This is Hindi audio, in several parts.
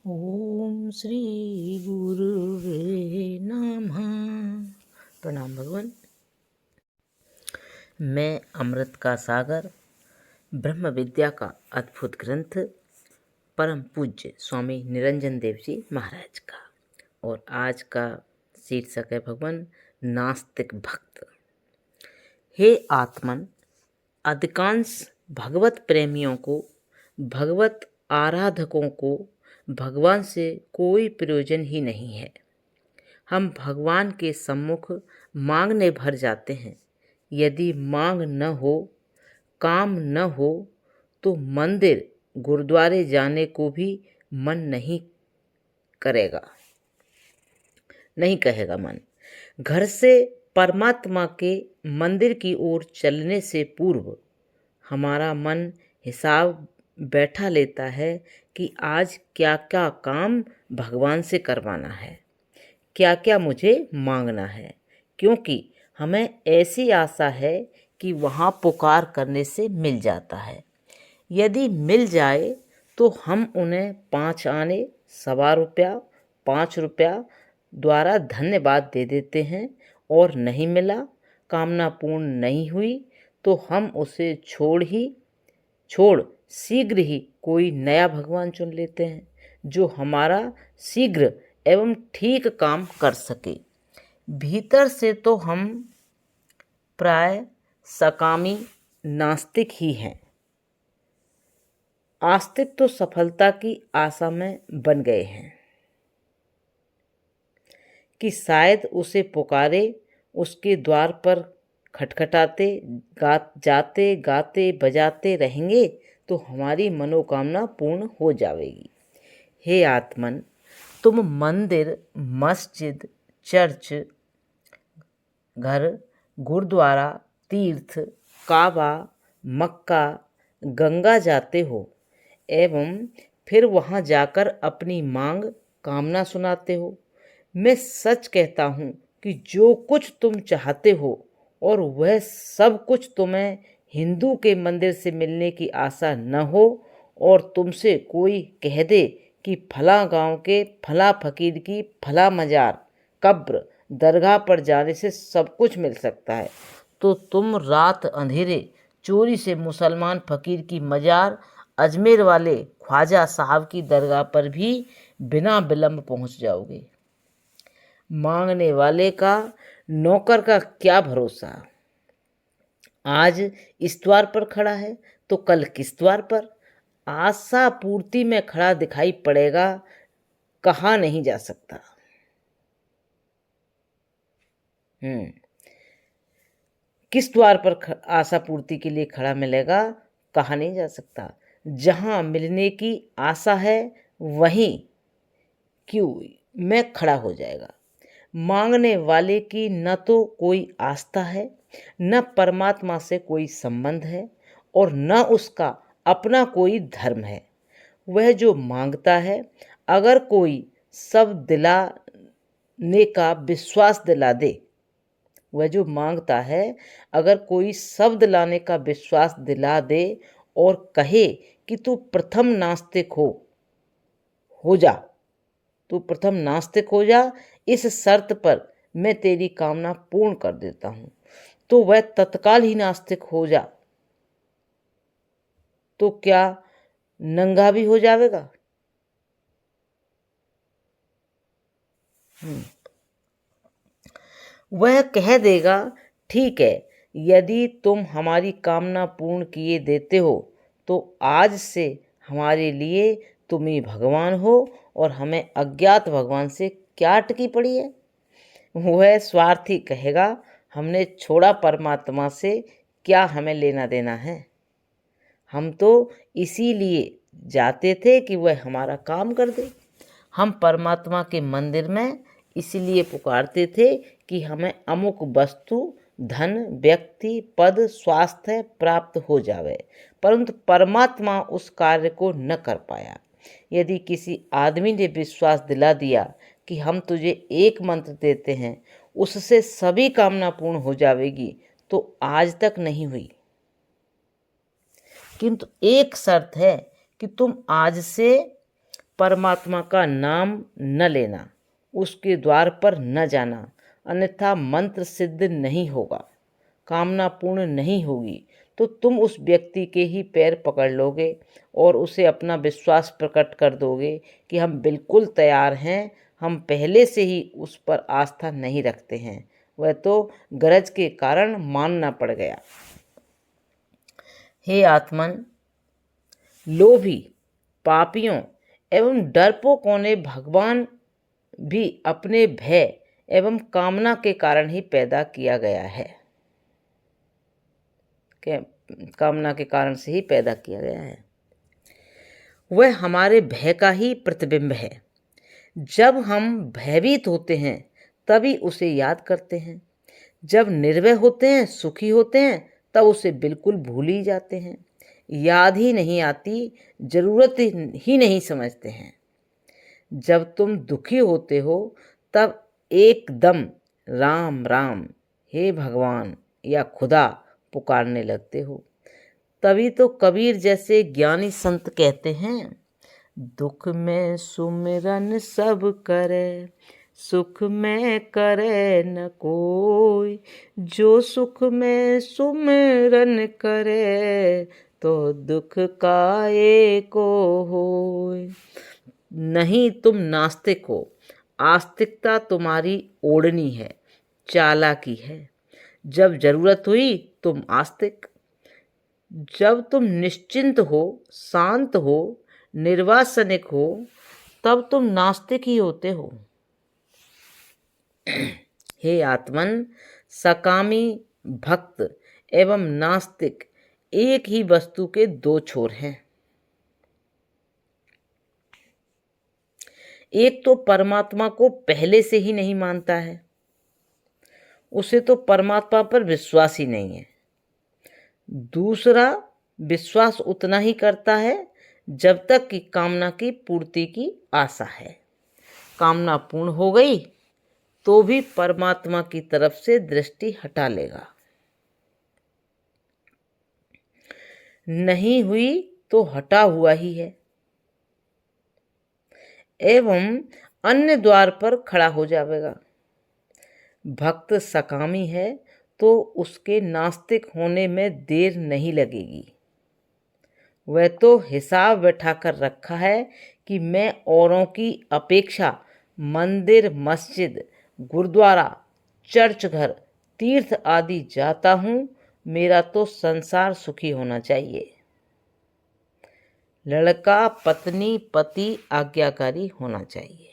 ओम श्री गुरुवे नमः। प्रणाम भगवान। मैं अमृत का सागर, ब्रह्म विद्या का अद्भुत ग्रंथ, परम पूज्य स्वामी निरंजन देव जी महाराज का, और आज का शीर्षक है भगवान नास्तिक भक्त। हे आत्मन, अधिकांश भगवत प्रेमियों को, भगवत आराधकों को भगवान से कोई प्रयोजन ही नहीं है। हम भगवान के सम्मुख मांगने भर जाते हैं। यदि मांग न हो, काम न हो, तो मंदिर गुरुद्वारे जाने को भी मन नहीं कहेगा मन। घर से परमात्मा के मंदिर की ओर चलने से पूर्व हमारा मन हिसाब बैठा लेता है कि आज क्या क्या काम भगवान से करवाना है, क्या क्या मुझे मांगना है, क्योंकि हमें ऐसी आशा है कि वहाँ पुकार करने से मिल जाता है। यदि मिल जाए तो हम उन्हें 5 आने, सवा रुपया, 5 रुपया द्वारा धन्यवाद दे देते हैं, और नहीं मिला, कामना पूर्ण नहीं हुई, तो हम उसे छोड़ शीघ्र ही कोई नया भगवान चुन लेते हैं, जो हमारा शीघ्र एवं ठीक काम कर सके। भीतर से तो हम प्राय सकामी नास्तिक ही हैं। आस्तिक तो सफलता की आशा में बन गए हैं कि शायद उसे पुकारे, उसके द्वार पर खटखटाते जाते गाते बजाते रहेंगे तो हमारी मनोकामना पूर्ण हो जाएगी। हे आत्मन, तुम मंदिर, मस्जिद, चर्च, घर, गुरुद्वारा, तीर्थ, काबा, मक्का, गंगा जाते हो एवं फिर वहाँ जाकर अपनी मांग कामना सुनाते हो। मैं सच कहता हूँ कि जो कुछ तुम चाहते हो और वह सब कुछ तुम्हें हिंदू के मंदिर से मिलने की आशा न हो, और तुमसे कोई कह दे कि फला गांव के फला फकीर की फला मजार, कब्र, दरगाह पर जाने से सब कुछ मिल सकता है, तो तुम रात अंधेरे चोरी से मुसलमान फकीर की मजार, अजमेर वाले ख्वाजा साहब की दरगाह पर भी बिना विलंब पहुंच जाओगे। मांगने वाले का, नौकर का क्या भरोसा। आज इस द्वार पर खड़ा है तो कल किस द्वार पर आशा पूर्ति में खड़ा दिखाई पड़ेगा, कहा नहीं जा सकता। किस द्वार पर आशा पूर्ति के लिए खड़ा मिलेगा, कहा नहीं जा सकता। जहां मिलने की आशा है वहीं क्यों में खड़ा हो जाएगा। मांगने वाले की न तो कोई आस्था है, न परमात्मा से कोई संबंध है, और न उसका अपना कोई धर्म है। वह जो मांगता है, अगर कोई सब दिलाने का विश्वास दिला दे, वह जो मांगता है, अगर कोई शब्द लाने का विश्वास दिला दे और कहे कि तू प्रथम नास्तिक हो जा, तू प्रथम नास्तिक हो जा, इस शर्त पर मैं तेरी कामना पूर्ण कर देता हूं, तो वह तत्काल ही नास्तिक हो जा, तो क्या नंगा भी हो जाएगा। वह कह देगा, ठीक है, यदि तुम हमारी कामना पूर्ण किए देते हो तो आज से हमारे लिए तुम ही भगवान हो, और हमें अज्ञात भगवान से क्या अटकी पड़ी है। वह स्वार्थी कहेगा, हमने छोड़ा परमात्मा से, क्या हमें लेना देना है। हम तो इसीलिए जाते थे कि वह हमारा काम कर दे। हम परमात्मा के मंदिर में इसीलिए पुकारते थे कि हमें अमुक वस्तु, धन, व्यक्ति, पद, स्वास्थ्य प्राप्त हो जावे, परंतु परमात्मा उस कार्य को न कर पाया। यदि किसी आदमी ने विश्वास दिला दिया कि हम तुझे एक मंत्र देते हैं, उससे सभी कामना पूर्ण हो जाएगी, तो आज तक नहीं हुई। किंतु एक शर्त है कि तुम आज से परमात्मा का नाम न लेना, उसके द्वार पर न जाना, अन्यथा मंत्र सिद्ध नहीं होगा, कामना पूर्ण नहीं होगी। तो तुम उस व्यक्ति के ही पैर पकड़ लोगे और उसे अपना विश्वास प्रकट कर दोगे कि हम बिल्कुल तैयार हैं, हम पहले से ही उस पर आस्था नहीं रखते हैं, वह तो गरज के कारण मानना पड़ गया। हे आत्मन, लोभी, पापियों एवं डरपोकों ने भगवान भी अपने भय एवं कामना के कारण ही पैदा किया गया है, कामना के कारण से ही पैदा किया गया है। वह हमारे भय का ही प्रतिबिंब है। जब हम भयभीत होते हैं तभी उसे याद करते हैं, जब निर्भय होते हैं, सुखी होते हैं, तब उसे बिल्कुल भूल ही जाते हैं, याद ही नहीं आती, जरूरत ही नहीं समझते हैं। जब तुम दुखी होते हो तब एकदम राम राम, हे भगवान या खुदा पुकारने लगते हो। तभी तो कबीर जैसे ज्ञानी संत कहते हैं, दुख में सुमिरन सब करे, सुख में करे न कोई, जो सुख में सुमिरन करे, तो दुख का एको होय। नहीं, तुम नास्तिक हो, आस्तिकता तुम्हारी ओढ़नी है, चालाकी है। जब जरूरत हुई तुम आस्तिक, जब तुम निश्चिंत हो, शांत हो, निर्वासनिक हो, तब तुम नास्तिक ही होते हो। हे आत्मन, सकामी, भक्त एवं नास्तिक एक ही वस्तु के दो छोर हैं। एक तो परमात्मा को पहले से ही नहीं मानता है, उसे तो परमात्मा पर विश्वास ही नहीं है। दूसरा विश्वास उतना ही करता है जब तक कि कामना की पूर्ति की आशा है। कामना पूर्ण हो गई तो भी परमात्मा की तरफ से दृष्टि हटा लेगा, नहीं हुई तो हटा हुआ ही है एवं अन्य द्वार पर खड़ा हो जाएगा। भक्त सकामी है तो उसके नास्तिक होने में देर नहीं लगेगी। वह तो हिसाब बैठा कर रखा है कि मैं औरों की अपेक्षा मंदिर, मस्जिद, गुरुद्वारा, चर्च घर, तीर्थ आदि जाता हूँ, मेरा तो संसार सुखी होना चाहिए। लड़का, पत्नी, पति आज्ञाकारी होना चाहिए।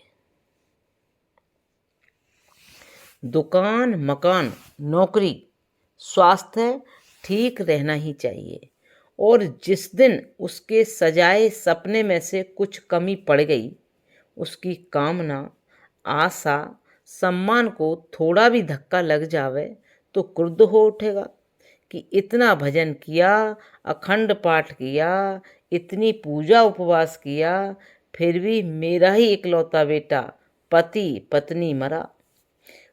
दुकान, मकान, नौकरी, स्वास्थ्य ठीक रहना ही चाहिए। और जिस दिन उसके सजाए सपने में से कुछ कमी पड़ गई, उसकी कामना, आशा, सम्मान को थोड़ा भी धक्का लग जावे तो क्रुद्ध हो उठेगा कि इतना भजन किया, अखंड पाठ किया, इतनी पूजा उपवास किया, फिर भी मेरा ही इकलौता बेटा पति पत्नी मरा।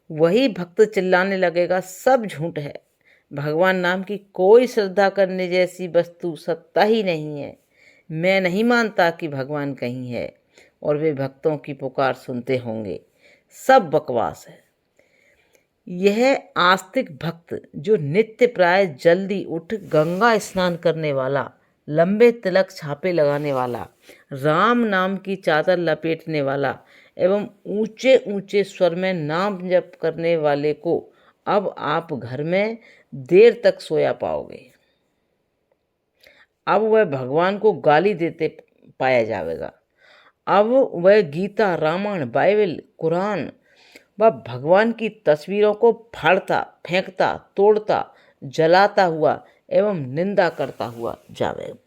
वही भक्त चिल्लाने लगेगा, सब झूठ है, भगवान नाम की कोई श्रद्धा करने जैसी वस्तु सत्ता ही नहीं है, मैं नहीं मानता कि भगवान कहीं है और वे भक्तों की पुकार सुनते होंगे, सब बकवास है। यह आस्तिक भक्त जो नित्य प्राय जल्दी उठ गंगा स्नान करने वाला, लंबे तिलक छापे लगाने वाला, राम नाम की चादर लपेटने वाला एवं ऊंचे ऊंचे स्वर में नाम जप करने वाले को अब आप घर में देर तक सोया पाओगे। अब वह भगवान को गाली देते पाया जाएगा। अब वह गीता, रामायण, बाइबल, कुरान व भगवान की तस्वीरों को फाड़ता, फेंकता, तोड़ता, जलाता हुआ एवं निंदा करता हुआ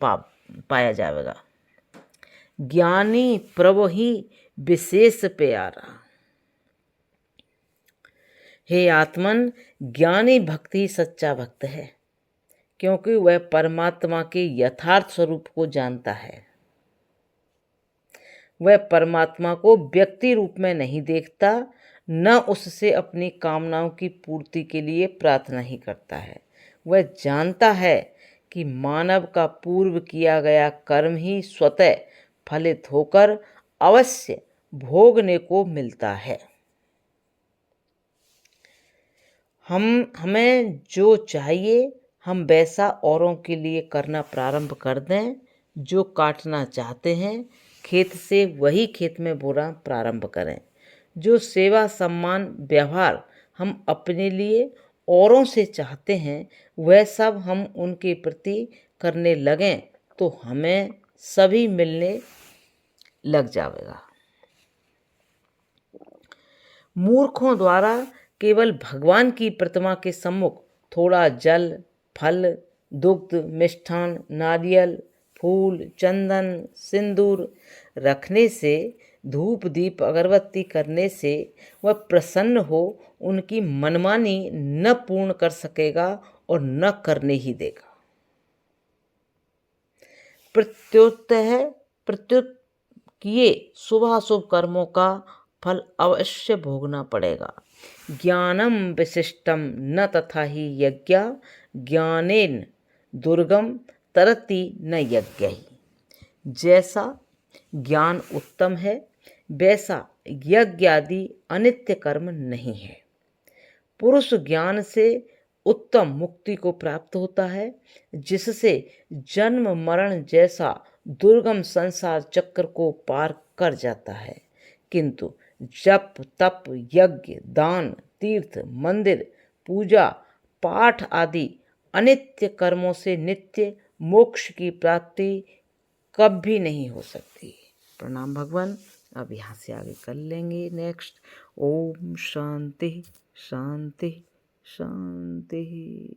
पाया जाएगा। ज्ञानी प्रभु ही विशेष प्यारा। हे आत्मन, ज्ञानी भक्त ही सच्चा भक्त है, क्योंकि वह परमात्मा के यथार्थ स्वरूप को जानता है। वह परमात्मा को व्यक्ति रूप में नहीं देखता, न उससे अपनी कामनाओं की पूर्ति के लिए प्रार्थना ही करता है। वह जानता है कि मानव का पूर्व किया गया कर्म ही स्वतः फलित होकर अवश्य भोगने को मिलता है। हमें जो चाहिए हम वैसा औरों के लिए करना प्रारंभ कर दें। जो काटना चाहते हैं खेत से वही खेत में बोना प्रारंभ करें। जो सेवा सम्मान व्यवहार हम अपने लिए औरों से चाहते हैं वह सब हम उनके प्रति करने लगें तो हमें सभी मिलने लग जाएगा। मूर्खों द्वारा केवल भगवान की प्रतिमा के सम्मुख थोड़ा जल, फल, दुग्ध, मिष्ठान, नारियल, फूल, चंदन, सिंदूर रखने से, धूप दीप अगरबत्ती करने से वह प्रसन्न हो उनकी मनमानी न पूर्ण कर सकेगा और न करने ही देगा। प्रत्युत किए शुभाशुभ कर्मों का फल अवश्य भोगना पड़ेगा। ज्ञानम विशिष्टम न तथा ही यज्ञ ज्ञानेन दुर्गम तरति न यज्ञ ही। जैसा ज्ञान उत्तम है वैसा यज्ञ आदि अनित्य कर्म नहीं है। पुरुष ज्ञान से उत्तम मुक्ति को प्राप्त होता है जिससे जन्म मरण जैसा दुर्गम संसार चक्र को पार कर जाता है। किंतु जप तप यज्ञ दान तीर्थ मंदिर पूजा पाठ आदि अनित्य कर्मों से नित्य मोक्ष की प्राप्ति कभी नहीं हो सकती। प्रणाम भगवान। अब यहाँ से आगे कर लेंगे नेक्स्ट। ओम शांति शांति शांति।